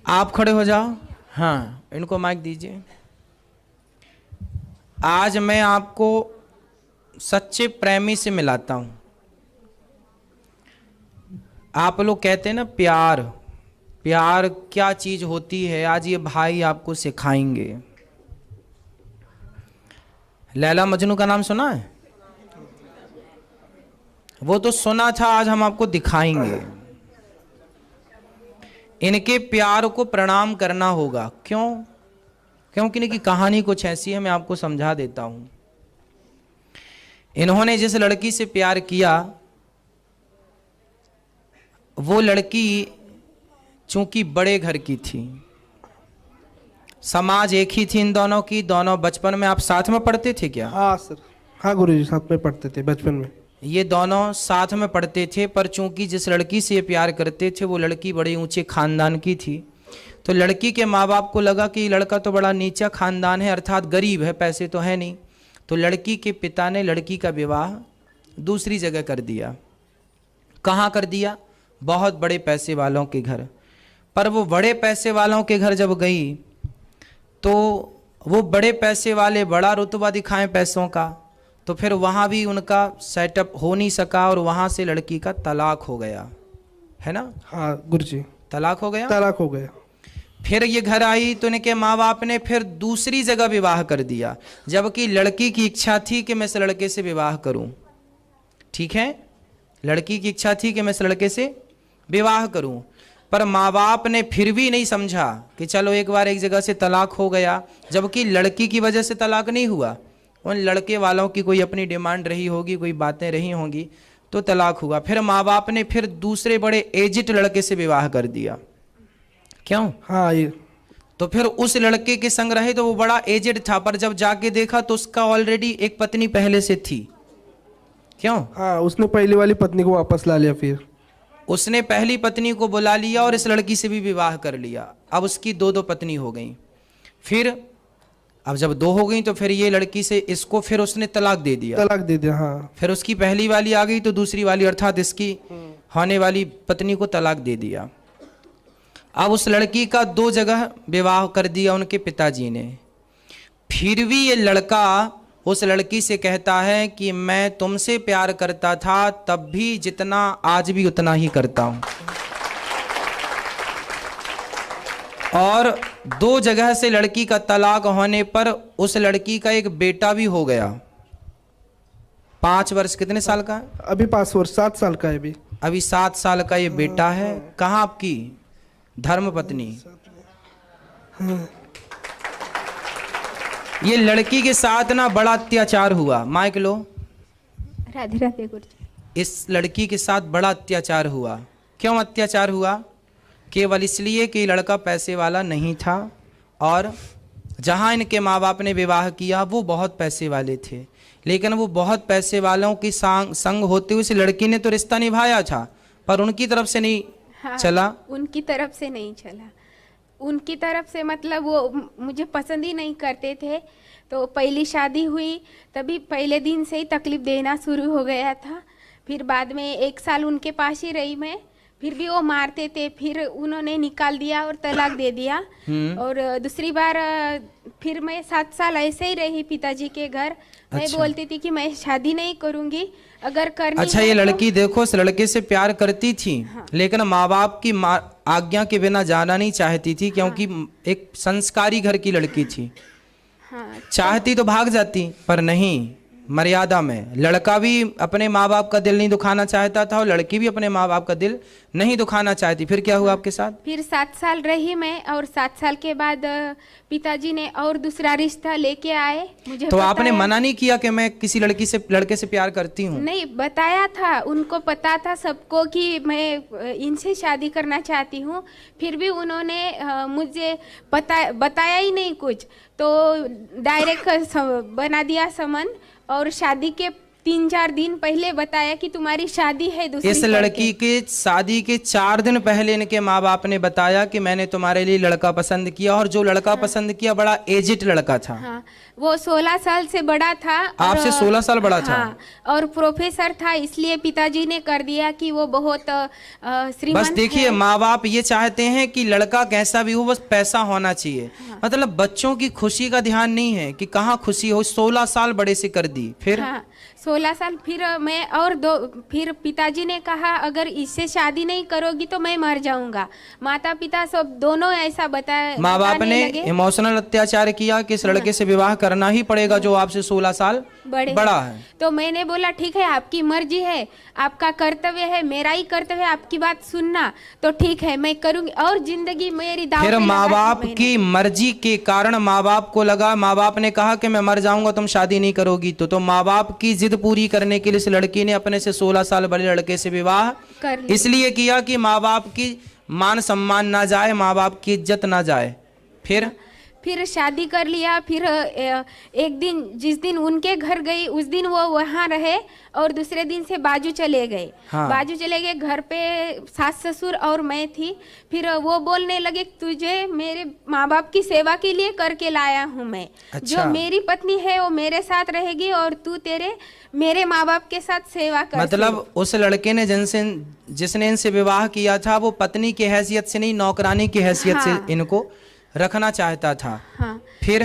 आप खड़े हो जाओ। हाँ, इनको माइक दीजिए। आज मैं आपको सच्चे प्रेमी से मिलाता हूं। आप लोग कहते हैं ना प्यार, प्यार क्या चीज होती है, आज ये भाई आपको सिखाएंगे। लैला मजनू का नाम सुना है? वो तो सुना था, आज हम आपको दिखाएंगे। इनके प्यार को प्रणाम करना होगा। क्यों? क्योंकि इनकी कहानी कुछ ऐसी है, मैं आपको समझा देता हूं। इन्होंने जिस लड़की से प्यार किया, वो लड़की चूंकि बड़े घर की थी, समाज एक ही थी इन दोनों की। दोनों बचपन में आप साथ में पढ़ते थे क्या? हाँ सर, हाँ गुरुजी, साथ में पढ़ते थे बचपन में। ये दोनों साथ में पढ़ते थे, पर चूंकि जिस लड़की से ये प्यार करते थे वो लड़की बड़े ऊंचे खानदान की थी, तो लड़की के माँ बाप को लगा कि लड़का तो बड़ा नीचा खानदान है, अर्थात गरीब है, पैसे तो है नहीं। तो लड़की के पिता ने लड़की का विवाह दूसरी जगह कर दिया। कहाँ कर दिया? बहुत बड़े पैसे वालों के घर। पर वो बड़े पैसे वालों के घर जब गई तो वो बड़े पैसे वाले बड़ा रुतबा दिखाएं पैसों का, तो फिर वहाँ भी उनका सेटअप हो नहीं सका और वहाँ से लड़की का तलाक हो गया, है ना? हाँ गुरुजी, तलाक हो गया। तलाक हो गया। फिर ये घर आई तो इनके माँ बाप ने फिर दूसरी जगह विवाह कर दिया, जबकि लड़की की इच्छा थी कि मैं इस लड़के से विवाह करूं। ठीक है, लड़की की इच्छा थी कि मैं इस लड़के से विवाह करूं, पर माँ बाप ने फिर भी नहीं समझा कि चलो एक बार एक जगह से तलाक हो गया, जबकि लड़की की वजह से तलाक नहीं हुआ, उन लड़के वालों की कोई अपनी डिमांड रही होगी, कोई बातें रही होंगी, तो तलाक हुआ। फिर माँ बाप ने फिर दूसरे बड़े एजिड लड़के से विवाह कर दिया। क्यों? हाँ ये तो फिर उस लड़के के संग रहे तो वो बड़ा एजेड था, पर जब जाके देखा तो उसका ऑलरेडी एक पत्नी पहले से थी। क्यों? हाँ, उसने पहली वाली पत्नी को वापस ला लिया। फिर उसने पहली पत्नी को बुला लिया और इस लड़की से भी विवाह कर लिया। अब उसकी दो दो पत्नी हो गई। फिर अब जब दो हो गई तो फिर ये लड़की से इसको फिर उसने तलाक दे दिया। तलाक दे दिया, हाँ। फिर उसकी पहली वाली आ गई तो दूसरी वाली अर्थात इसकी होने वाली पत्नी को तलाक दे दिया। अब उस लड़की का दो जगह विवाह कर दिया उनके पिताजी ने। फिर भी ये लड़का उस लड़की से कहता है कि मैं तुमसे प्यार करता था तब भी जितना आज भी उतना ही करता हूं। और दो जगह से लड़की का तलाक होने पर उस लड़की का एक बेटा भी हो गया। 5 वर्ष, कितने साल का है अभी? 5 वर्ष, 7 साल का है अभी। अभी 7 साल का ये बेटा है। कहाँ आपकी धर्मपत्नी? ये लड़की के साथ ना बड़ा अत्याचार हुआ। माइक लो। राधे राधे गुरुजी। इस लड़की के साथ बड़ा अत्याचार हुआ। क्यों अत्याचार हुआ? केवल इसलिए कि लड़का पैसे वाला नहीं था और जहां इनके माँ बाप ने विवाह किया वो बहुत पैसे वाले थे, लेकिन वो बहुत पैसे वालों की संग होते हुए इस लड़की ने तो रिश्ता निभाया था, पर उनकी तरफ से नहीं चला। उनकी तरफ से नहीं चला। उनकी तरफ से मतलब वो मुझे पसंद ही नहीं करते थे। तो पहली शादी हुई तभी पहले दिन से ही तकलीफ देना शुरू हो गया था। फिर बाद में 1 साल उनके पास ही रही मैं, फिर भी वो मारते थे। फिर उन्होंने निकाल दिया और तलाक दे दिया। और दूसरी बार फिर मैं 7 साल ऐसे ही रही पिताजी के घर। मैं बोलती थी कि मैं शादी नहीं करूंगी, अगर करनी अच्छा, ये लड़की देखो इस लड़के से प्यार करती थी, हाँ। लेकिन माँ बाप की आज्ञा के बिना जाना नहीं चाहती थी, क्योंकि हाँ। एक संस्कारी घर की लड़की थी। हाँ। चाहती तो भाग जाती, पर नहीं, मर्यादा में। लड़का भी अपने माँ बाप का दिल नहीं दुखाना चाहता था और लड़की भी अपने माँ बाप का दिल नहीं दुखाना चाहती। फिर क्या हुआ आपके साथ? फिर 7 साल रही मैं और 7 साल के बाद पिताजी ने और दूसरा रिश्ता लेके आए। मुझे तो आपने मना नहीं किया कि मैं किसी लड़के से प्यार करती हूँ? नहीं, बताया था, उनको पता था सबको कि मैं इनसे शादी करना चाहती हूँ। फिर भी उन्होंने मुझे बताया ही नहीं कुछ, तो डायरेक्ट बना दिया संबंध। और शादी के 3-4 दिन पहले बताया कि तुम्हारी शादी है दूसरी इस लड़की के शादी के 4 दिन पहले इनके माँ बाप ने बताया कि मैंने तुम्हारे लिए लड़का पसंद किया, और जो लड़का पसंद किया बड़ा एजिड लड़का था। हाँ, वो 16 साल से बड़ा था। आपसे 16 साल बड़ा था। हाँ, और प्रोफेसर था, इसलिए पिताजी ने कर दिया कि वो बहुत श्रीमंत बस देखिए, है। माँ बाप ये चाहते हैं कि लड़का कैसा भी हो, बस पैसा होना चाहिए। मतलब बच्चों की खुशी का ध्यान नहीं है कि कहाँ खुशी हो। 16 साल बड़े से कर दी, फिर हाँ, 16 साल। फिर मैं फिर पिताजी ने कहा अगर इससे शादी नहीं करोगी तो मैं मर जाऊंगा। माता पिता सब दोनों ऐसा माँ बाप ने इमोशनल अत्याचार किया कि इस लड़के से विवाह करना ही पड़ेगा जो आपसे 16 साल बड़ा है। तो मैंने बोला ठीक है, आपकी मर्जी है, आपका कर्तव्य है, मेरा ही कर्तव्य है आपकी बात सुनना, तो ठीक है मैं करूंगी। और जिंदगी मेरी दांव पे फिर माँ लगा बाप दी की मर्जी के कारण माँ बाप को लगा, माँ बाप ने कहा कि मैं मर जाऊंगा तुम शादी नहीं करोगी, तो माँ बाप की जिद पूरी करने के लिए इस लड़की ने अपने से 16 साल बड़े लड़के से विवाह कर लिया। इसलिए किया कि माँ बाप की मान सम्मान ना जाए, माँ बाप की इज्जत ना जाए। फिर शादी कर लिया। फिर एक दिन जिस दिन उनके घर गई उस दिन वो वहाँ रहे, और दूसरे दिन से बाजू चले गए। हाँ। बाजू चले गए, घर पे सास ससुर और मैं थी। फिर वो बोलने लगे तुझे मेरे माँ बाप की सेवा के लिए करके लाया हूँ मैं। अच्छा। जो मेरी पत्नी है वो मेरे साथ रहेगी और तू मेरे माँ बाप के साथ सेवा कर। मतलब उस लड़के ने जिसने इनसे विवाह किया था वो पत्नी की हैसियत से नहीं, नौकरानी की हैसियत हाँ। से इनको रखना चाहता था। हाँ। फिर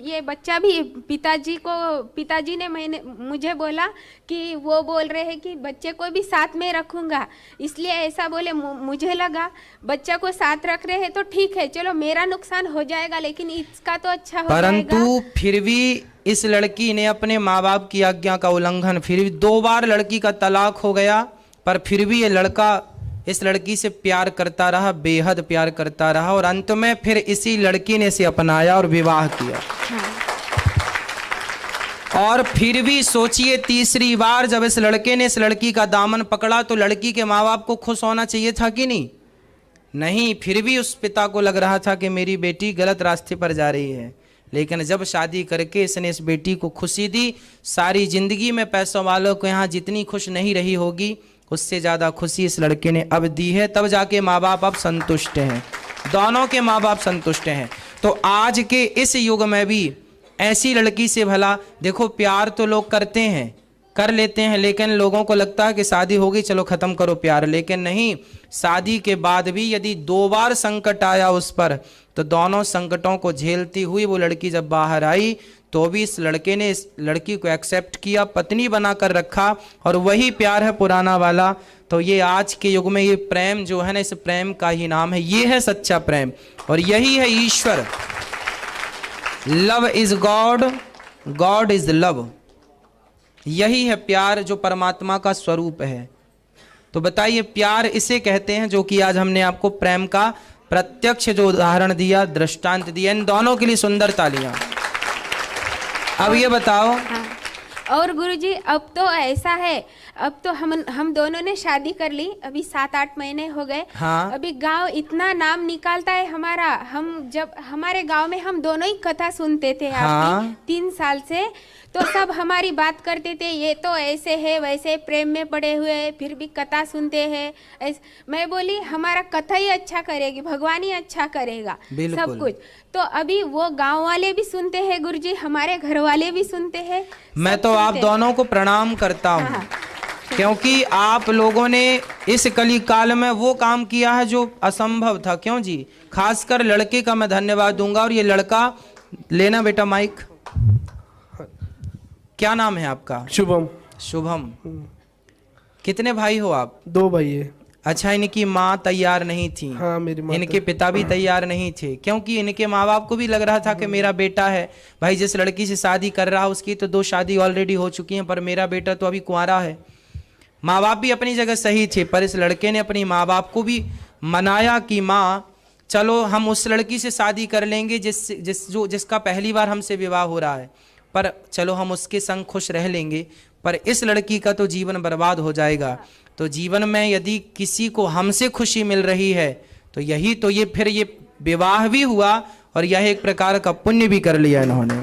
ये बच्चा भी पिताजी ने मुझे बोला कि वो बोल रहे हैं कि बच्चे को भी साथ में रखूंगा, इसलिए ऐसा बोले। मुझे लगा बच्चा को साथ रख रहे हैं तो ठीक है, चलो मेरा नुकसान हो जाएगा लेकिन इसका तो अच्छा हो जाएगा। परंतु फिर भी इस लड़की ने अपने माँ बाप की आज्ञा का उल्लंघन, फिर भी 2 बार लड़की का तलाक हो गया, पर फिर भी ये लड़का इस लड़की से प्यार करता रहा, बेहद प्यार करता रहा, और अंत में फिर इसी लड़की ने इसे अपनाया और विवाह किया। हाँ। और फिर भी सोचिए, तीसरी बार जब इस लड़के ने इस लड़की का दामन पकड़ा तो लड़की के माँ बाप को खुश होना चाहिए था कि नहीं? नहीं, फिर भी उस पिता को लग रहा था कि मेरी बेटी गलत रास्ते पर जा रही है। लेकिन जब शादी करके इसने इस बेटी को खुशी दी, सारी जिंदगी में पैसों वालों को यहाँ जितनी खुश नहीं रही होगी उससे ज़्यादा खुशी इस लड़के ने अब दी है। तब जाके माँ बाप अब संतुष्ट हैं, दोनों के माँ बाप संतुष्ट हैं। तो आज के इस युग में भी ऐसी लड़की से भला देखो, प्यार तो लोग करते हैं, कर लेते हैं, लेकिन लोगों को लगता है कि शादी होगी चलो ख़त्म करो प्यार। लेकिन नहीं, शादी के बाद भी यदि 2 बार संकट आया उस पर, तो दोनों संकटों को झेलती हुई वो लड़की जब बाहर आई तो भी इस लड़के ने इस लड़की को एक्सेप्ट किया, पत्नी बनाकर रखा, और वही प्यार है पुराना वाला। तो ये आज के युग में ये प्रेम जो है ना, इस प्रेम का ही नाम है, ये है सच्चा प्रेम, और यही है ईश्वर। Love is God, God is love. यही है प्यार जो परमात्मा का स्वरूप है। तो बताइए, प्यार इसे कहते हैं जो कि आज हमने आपको प्रेम का प्रत्यक्ष जो उदाहरण दिया, दृष्टांत दिया। इन दोनों के लिए सुंदर तालियां। अब ये बताओ। हाँ। और गुरुजी अब तो ऐसा है, अब तो हम दोनों ने शादी कर ली, अभी 7-8 महीने हो गए। हाँ। अभी गांव इतना नाम निकालता है हमारा। हम जब हमारे गांव में हम दोनों ही कथा सुनते थे हाँ। आपकी 3 साल से, तो सब हमारी बात करते थे, ये तो ऐसे है वैसे प्रेम में पड़े हुए हैं, फिर भी कथा सुनते हैं। मैं बोली हमारा कथा ही अच्छा करेगी, भगवान ही अच्छा करेगा सब कुछ। तो अभी वो गांव वाले भी सुनते हैं गुरुजी, हमारे घर वाले भी सुनते हैं। मैं तो आप दोनों को प्रणाम करता हूँ। हाँ। क्योंकि आप लोगों ने इस कली काल में वो काम किया है जो असंभव था। क्यों जी? खासकर लड़के का मैं धन्यवाद दूंगा। और ये लड़का लेना बेटा माइक। क्या नाम है आपका? शुभम। शुभम। कितने भाई हो आप? 2 भाई है। अच्छा, इनकी माँ तैयार नहीं थी? हाँ, मेरी माँ। इनके पिता भी तैयार नहीं थे, क्योंकि इनके माँ बाप को भी लग रहा था कि मेरा बेटा है भाई, जिस लड़की से शादी कर रहा उसकी तो 2 शादी ऑलरेडी हो चुकी हैं, पर मेरा बेटा तो अभी कुंवारा है। माँ बाप भी अपनी जगह सही थे, पर इस लड़के ने अपनी माँ बाप को भी मनाया कि माँ चलो हम उस लड़की से शादी कर लेंगे जिसका पहली बार हमसे विवाह हो रहा है, पर चलो हम उसके संग खुश रह लेंगे, पर इस लड़की का तो जीवन बर्बाद हो जाएगा। तो जीवन में यदि किसी को हमसे खुशी मिल रही है तो यही तो ये फिर ये विवाह भी हुआ और यह एक प्रकार का पुण्य भी कर लिया इन्होंने।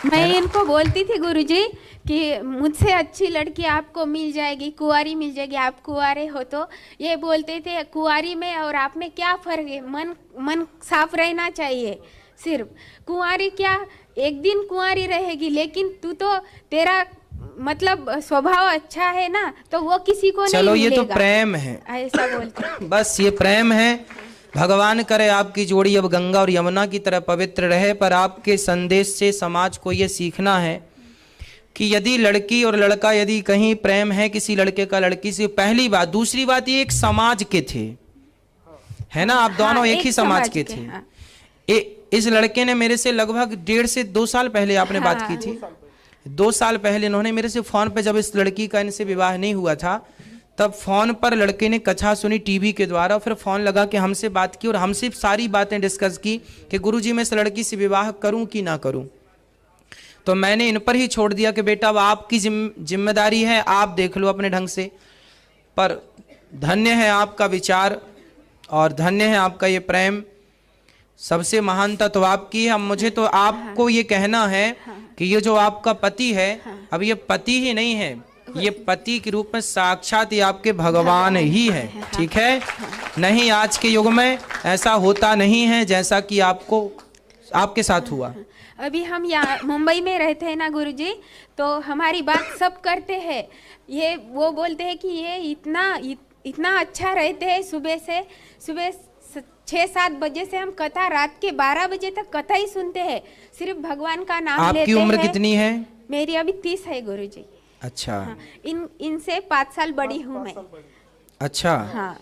मैं इनको बोलती थी गुरुजी कि मुझसे अच्छी लड़की आपको मिल जाएगी, कुंवारी मिल जाएगी, आप कुंवारे हो। तो ये बोलते थे कुंवारी में और आप में क्या फर्क है, मन साफ रहना चाहिए। सिर्फ कुंवारी क्या, एक दिन कुंवारी रहेगी, लेकिन तू तो तेरा मतलब स्वभाव अच्छा है ना, तो वो किसी को नहीं चलो ये तो मिलेगा। प्रेम है, ऐसा बोलते। बस ये प्रेम है। भगवान करे आपकी जोड़ी अब गंगा और यमुना की तरह पवित्र रहे। पर आपके संदेश से समाज को ये सीखना है कि यदि लड़की और लड़का, यदि कहीं प्रेम है किसी लड़के का लड़की से, पहली बात, दूसरी बात, ये एक समाज के थे, है ना, आप दोनों हाँ, एक ही समाज के थे। हाँ। इस लड़के ने मेरे से लगभग 1.5 से 2 साल पहले आपने बात की थी, 2 साल पहले इन्होंने मेरे से फोन पे, जब इस लड़की का इनसे विवाह नहीं हुआ था, तब फोन पर लड़के ने कथा सुनी टीवी के द्वारा, फिर फोन लगा के हमसे बात की और हमसे सारी बातें डिस्कस की कि गुरुजी मैं इस लड़की से विवाह करूं कि ना करूं। तो मैंने इन पर ही छोड़ दिया कि बेटा अब आपकी जिम्मेदारी है, आप देख लो अपने ढंग से। पर धन्य है आपका विचार और धन्य है आपका ये प्रेम, सबसे महानता तो आपकी है। अब मुझे तो आपको ये कहना है कि ये जो आपका पति है, अब ये पति ही नहीं है, ये पति के रूप में साक्षात ये आपके भगवान ही है, ठीक है। नहीं, आज के युग में ऐसा होता नहीं है जैसा कि आपके साथ हुआ। अभी हम यहाँ मुंबई में रहते हैं ना गुरुजी, तो हमारी बात सब करते हैं। ये वो बोलते हैं कि ये इतना अच्छा रहते हैं। सुबह 6-7 बजे से हम कथा, रात के 12 बजे तक कथा ही सुनते हैं, सिर्फ भगवान का नाम लेते हैं। आपकी उम्र कितनी है? मेरी अभी 30 है गुरुजी। अच्छा। हाँ, इनसे 5 साल बड़ी हूँ मैं। अच्छा। हाँ,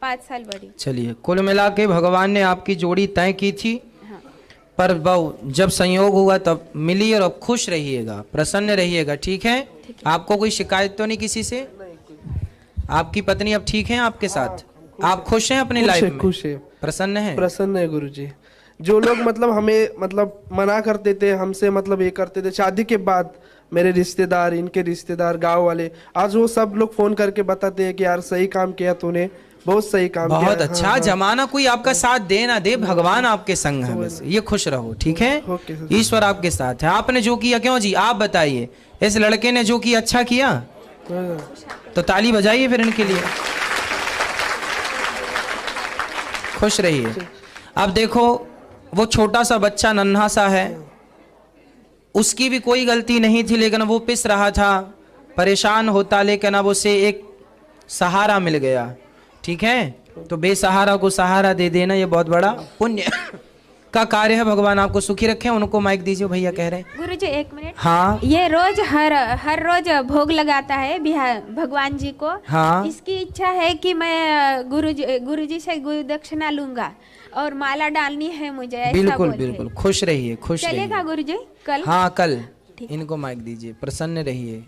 5 साल बड़ी। चलिए, कुल मिला के भगवान ने आपकी जोड़ी तय की थी। हाँ। पर बहु जब संयोग हुआ तब मिली, और अब खुश रहिएगा, प्रसन्न रहिएगा, ठीक है। आपको कोई शिकायत तो नहीं किसी से? आपकी पत्नी अब ठीक है आपके साथ? आप खुश हैं अपनी लाइफ में? खुश है, प्रसन्न है? प्रसन्न है गुरुजी। जो लोग मतलब हमें मतलब मना करते थे, हमसे मतलब ये करते थे, शादी के बाद मेरे रिश्तेदार, इनके रिश्तेदार, गांव वाले, आज वो सब लोग फोन करके बताते हैं कि यार सही काम किया तूने, बहुत सही काम किया। बहुत अच्छा। हाँ, जमाना कोई आपका साथ दे ना दे, भगवान आपके संग है, बस ये खुश रहो, ठीक है। ईश्वर आपके साथ है। आपने जो किया, क्यों जी आप बताइए, इस लड़के ने जो किया अच्छा किया, तो ताली बजाइए फिर इनके लिए, खुश रहिए। अब देखो, वो छोटा सा बच्चा नन्हा सा है, उसकी भी कोई गलती नहीं थी, लेकिन वो पिस रहा था, परेशान होता, लेकिन अब उसे एक सहारा मिल गया, ठीक है। तो बेसहारा को सहारा दे देना ये बहुत बड़ा पुण्य का कार्य है। भगवान आपको सुखी रखें। उनको माइक दीजिए, भैया कह रहे हैं। गुरुजी 1 मिनट। हाँ। ये रोज हर रोज भोग लगाता है भगवान जी को। हाँ। इसकी इच्छा है कि मैं गुरुजी से गुरु दक्षिणा लूंगा और माला डालनी है मुझे, ऐसा बिल्कुल बोलते हैं। बिल्कुल, खुश रहिए, खुश रहिए। चलेगा गुरुजी कल? हाँ कल। इनको माइक दीजिए, प्रसन्न रहिए।